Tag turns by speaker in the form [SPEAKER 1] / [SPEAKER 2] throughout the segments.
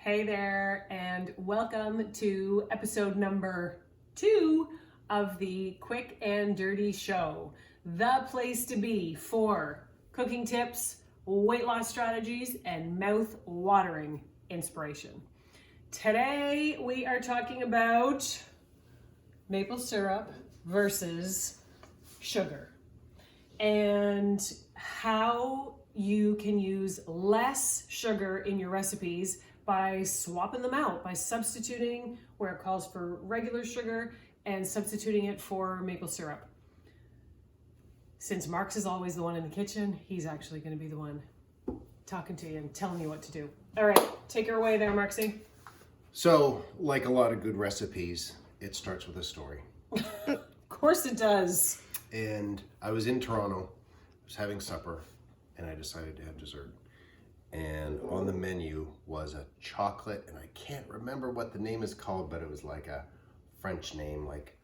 [SPEAKER 1] Hey there, and welcome to episode number 2 of the Quick and Dirty Show, the place to be for cooking tips, weight loss strategies, and mouth-watering inspiration. Today we are talking about maple syrup versus sugar and how you can use less sugar in your recipes by swapping them out, by substituting where it calls for regular sugar and substituting it for maple syrup. Since Marx is always the one in the kitchen, he's actually going to be the one talking to you and telling you what to do. All right, take her away there, Marxie.
[SPEAKER 2] So, like a lot of good recipes, it starts with a story.
[SPEAKER 1] Of course it does.
[SPEAKER 2] And I was in Toronto, I was having supper, and I decided to have dessert. And on the menu was a chocolate, and I can't remember what the name is called, but it was like a French name, like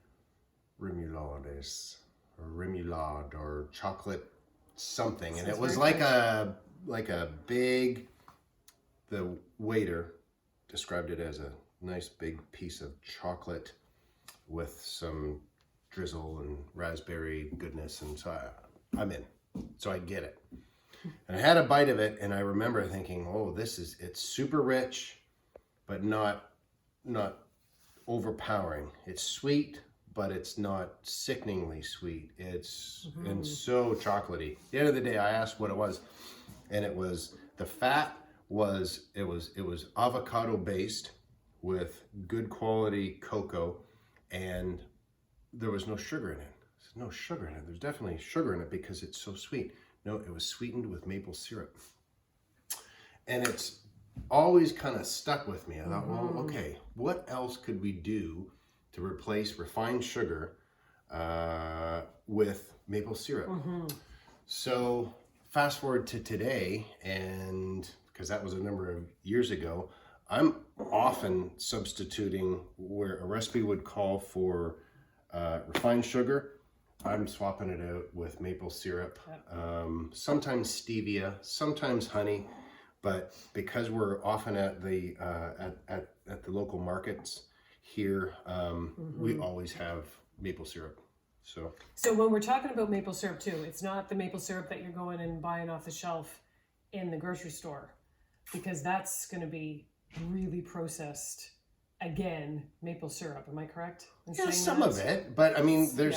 [SPEAKER 2] remoulades or remoulade or chocolate something. And it was like a big, the waiter described it as a nice big piece of chocolate with some drizzle and raspberry goodness. And so I'm in. So I get it. And I had a bite of it, and I remember thinking, oh, it's super rich, but not overpowering. It's sweet, but it's not sickeningly sweet. It's and so chocolatey. At the end of the day, I asked what it was, and it was the fat was avocado based with good quality cocoa, and there was no sugar in it. There's no sugar in it. There's definitely sugar in it because it's so sweet. No, it was sweetened with maple syrup. And it's always kind of stuck with me. I thought, well, okay, what else could we do to replace refined sugar with maple syrup? So fast forward to today, and because that was a number of years ago, I'm often substituting where a recipe would call for refined sugar. I'm swapping it out with maple syrup, sometimes stevia, sometimes honey, but because we're often at the local markets here, we always have maple syrup. So
[SPEAKER 1] when we're talking about maple syrup too, it's not the maple syrup that you're going and buying off the shelf in the grocery store, because that's going to be really processed. Again, maple syrup. Am I correct?
[SPEAKER 2] Yeah, some of it, but I mean, there's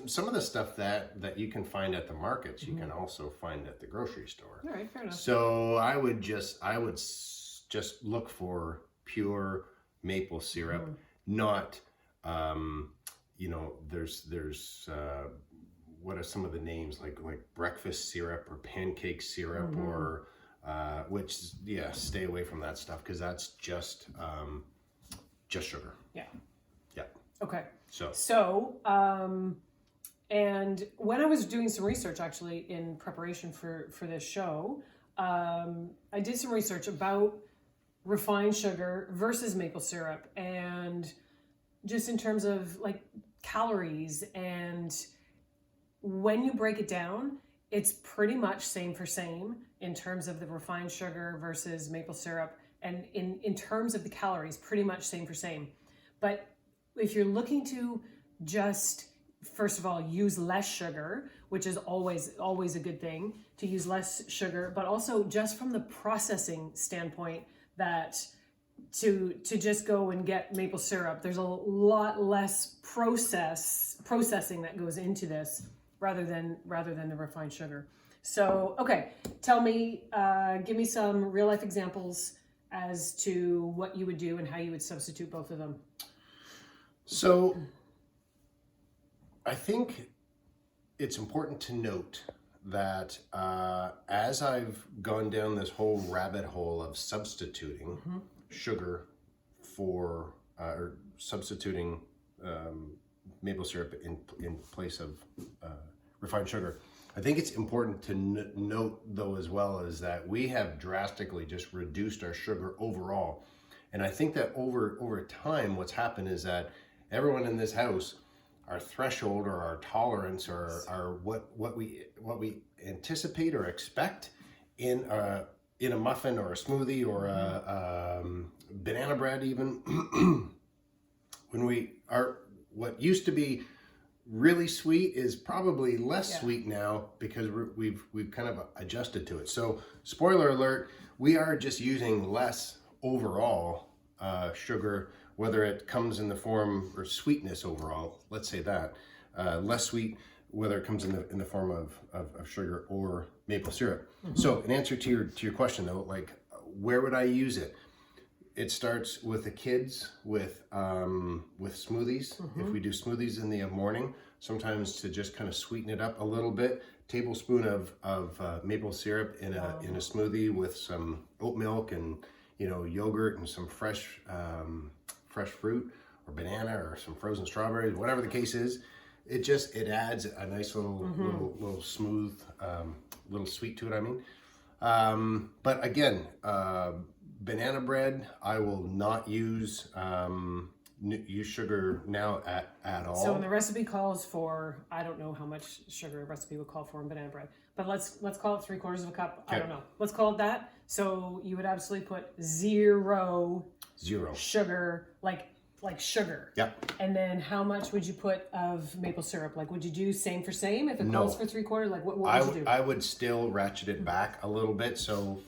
[SPEAKER 2] some of the stuff that you can find at the markets. You can also find at the grocery store.
[SPEAKER 1] All right, fair enough.
[SPEAKER 2] So I would just look for pure maple syrup, not there's what are some of the names like breakfast syrup or pancake syrup or stay away from that stuff because that's just sugar. Yeah.
[SPEAKER 1] Okay. So, and when I was doing some research actually in preparation for this show, I did some research about refined sugar versus maple syrup, and just in terms of like calories, and when you break it down, it's pretty much same for same in terms of the refined sugar versus maple syrup. And in terms of the calories, pretty much same for same. But if you're looking to just, first of all, use less sugar, which is always a good thing, to use less sugar, but also just from the processing standpoint, that to just go and get maple syrup, there's a lot less processing that goes into this rather than the refined sugar. So, okay, tell me, give me some real life examples as to what you would do and how you would substitute both of them.
[SPEAKER 2] So I think it's important to note that as I've gone down this whole rabbit hole of substituting sugar for or substituting maple syrup in place of refined sugar, I think it's important to note, though, as well, is that we have drastically just reduced our sugar overall. And I think that over time, what's happened is that everyone in this house, our threshold or our tolerance or what we anticipate or expect in in a muffin or a smoothie or a banana bread even. When we are, what used to be really sweet is probably less sweet now because we've kind of adjusted to it. So spoiler alert, we are just using less overall sugar, whether it comes in the form or sweetness overall, let's say that, less sweet, whether it comes in the form of sugar or maple syrup. So in answer to your question though, like where would I use it? It starts with the kids with smoothies. If we do smoothies in the morning, sometimes to just kind of sweeten it up a little bit, tablespoon of maple syrup in a smoothie with some oat milk and yogurt and some fresh fruit or banana or some frozen strawberries, whatever the case is. It adds a nice little smooth little sweet to it. I mean, but again, banana bread, I will not use sugar now at all.
[SPEAKER 1] So when the recipe calls for, I don't know how much sugar a recipe would call for in banana bread, but let's call it 3/4 cup. Okay. I don't know. Let's call it that. So you would absolutely put zero sugar, like sugar.
[SPEAKER 2] Yep.
[SPEAKER 1] And then how much would you put of maple syrup? Like, would you do same for same if it calls for 3/4? Like, what would you do?
[SPEAKER 2] I would still ratchet it back a little bit. So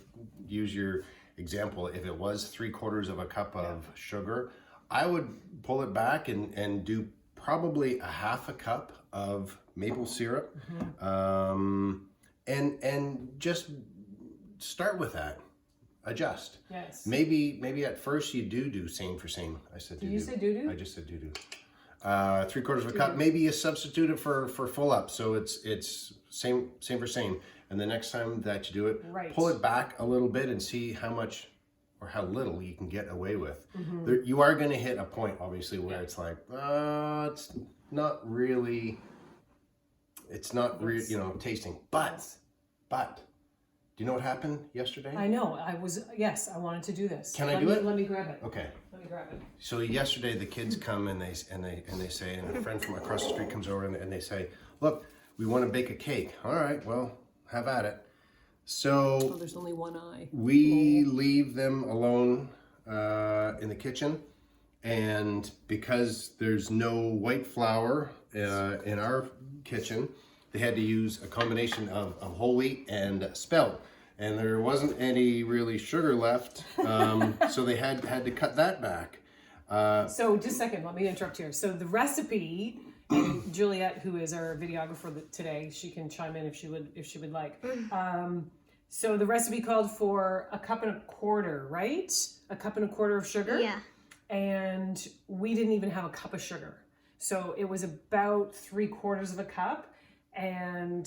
[SPEAKER 2] use your example. If it was 3/4 cup of sugar, I would pull it back and do probably a 1/2 cup of maple syrup, and just start with that. Adjust.
[SPEAKER 1] Yes.
[SPEAKER 2] Maybe at first you do same for same. I said do.
[SPEAKER 1] Did you say do?
[SPEAKER 2] I just said do. 3/4 cup. Maybe you substitute it for full up, so it's same for same. And the next time that you do it, pull it back a little bit and see how much or how little you can get away with. You are going to hit a point, obviously, where it's like, it's not really tasting. But, do you know what happened yesterday?
[SPEAKER 1] I know. I wanted to do this.
[SPEAKER 2] Can I do it?
[SPEAKER 1] Let me grab it.
[SPEAKER 2] Okay.
[SPEAKER 1] Let me grab it.
[SPEAKER 2] So yesterday the kids come and they say, and a friend from across the street comes over and they say, look, we want to bake a cake. All right, well, have at it. So
[SPEAKER 1] there's only one eye.
[SPEAKER 2] We leave them alone in the kitchen, and because there's no white flour in our kitchen, they had to use a combination of whole wheat and spelt, and there wasn't any really sugar left, so they had to cut that back.
[SPEAKER 1] So just a second, let me interrupt here. So the recipe, and Juliet, who is our videographer today, she can chime in if she would like. So the recipe called for 1.25 cups, right? 1.25 cups of sugar.
[SPEAKER 3] Yeah.
[SPEAKER 1] And we didn't even have a cup of sugar. So it was about 3/4 cup, and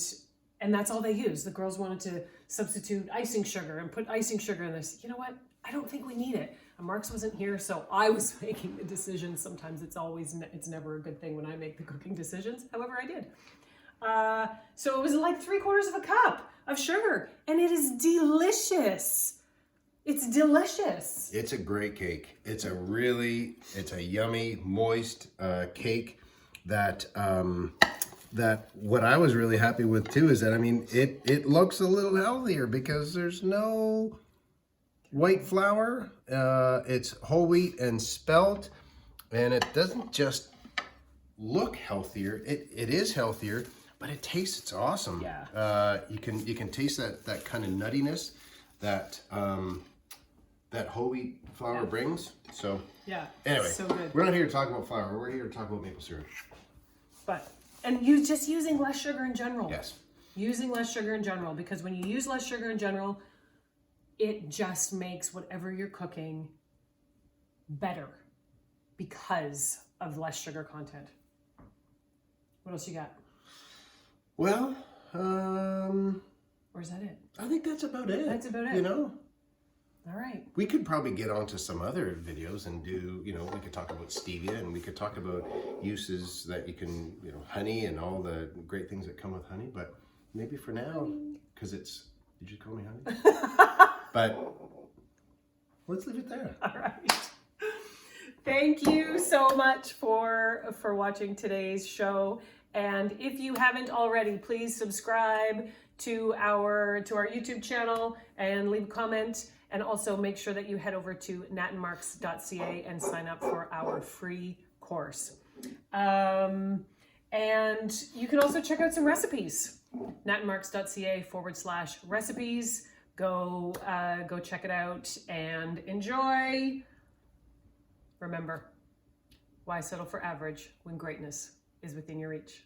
[SPEAKER 1] that's all they used. The girls wanted to substitute icing sugar and put icing sugar in this. You know what? I don't think we need it. And Marx wasn't here, so I was making the decisions. Sometimes it's never a good thing when I make the cooking decisions. However, I did. So it was like 3/4 cup of sugar, and it is delicious. It's delicious.
[SPEAKER 2] It's a great cake. It's a yummy, moist cake that what I was really happy with too is that, I mean, it looks a little healthier because there's no white flour. It's whole wheat and spelt, and it doesn't just look healthier. It is healthier, but it tastes, it's awesome.
[SPEAKER 1] Yeah.
[SPEAKER 2] You can taste that kind of nuttiness that whole wheat flour brings. So
[SPEAKER 1] yeah.
[SPEAKER 2] Anyway,
[SPEAKER 1] so good.
[SPEAKER 2] We're not here to talk about flour. We're here to talk about maple syrup.
[SPEAKER 1] And you just using less sugar in general.
[SPEAKER 2] Yes.
[SPEAKER 1] Using less sugar in general, because when you use less sugar in general, it just makes whatever you're cooking better because of less sugar content. What else you got?
[SPEAKER 2] Well,
[SPEAKER 1] or is that it?
[SPEAKER 2] I think that's about it.
[SPEAKER 1] That's about it.
[SPEAKER 2] You know?
[SPEAKER 1] All right.
[SPEAKER 2] We could probably get onto some other videos and do, we could talk about stevia, and we could talk about uses that you can, honey and all the great things that come with honey, but maybe for now, because did you call me honey? But let's leave it there.
[SPEAKER 1] All right. Thank you so much for watching today's show. And if you haven't already, please subscribe to our YouTube channel and leave a comment. And also make sure that you head over to natandmarx.ca and sign up for our free course. And you can also check out some recipes. natandmarx.ca/recipes. Go check it out and enjoy. Remember, why settle for average when greatness is within your reach?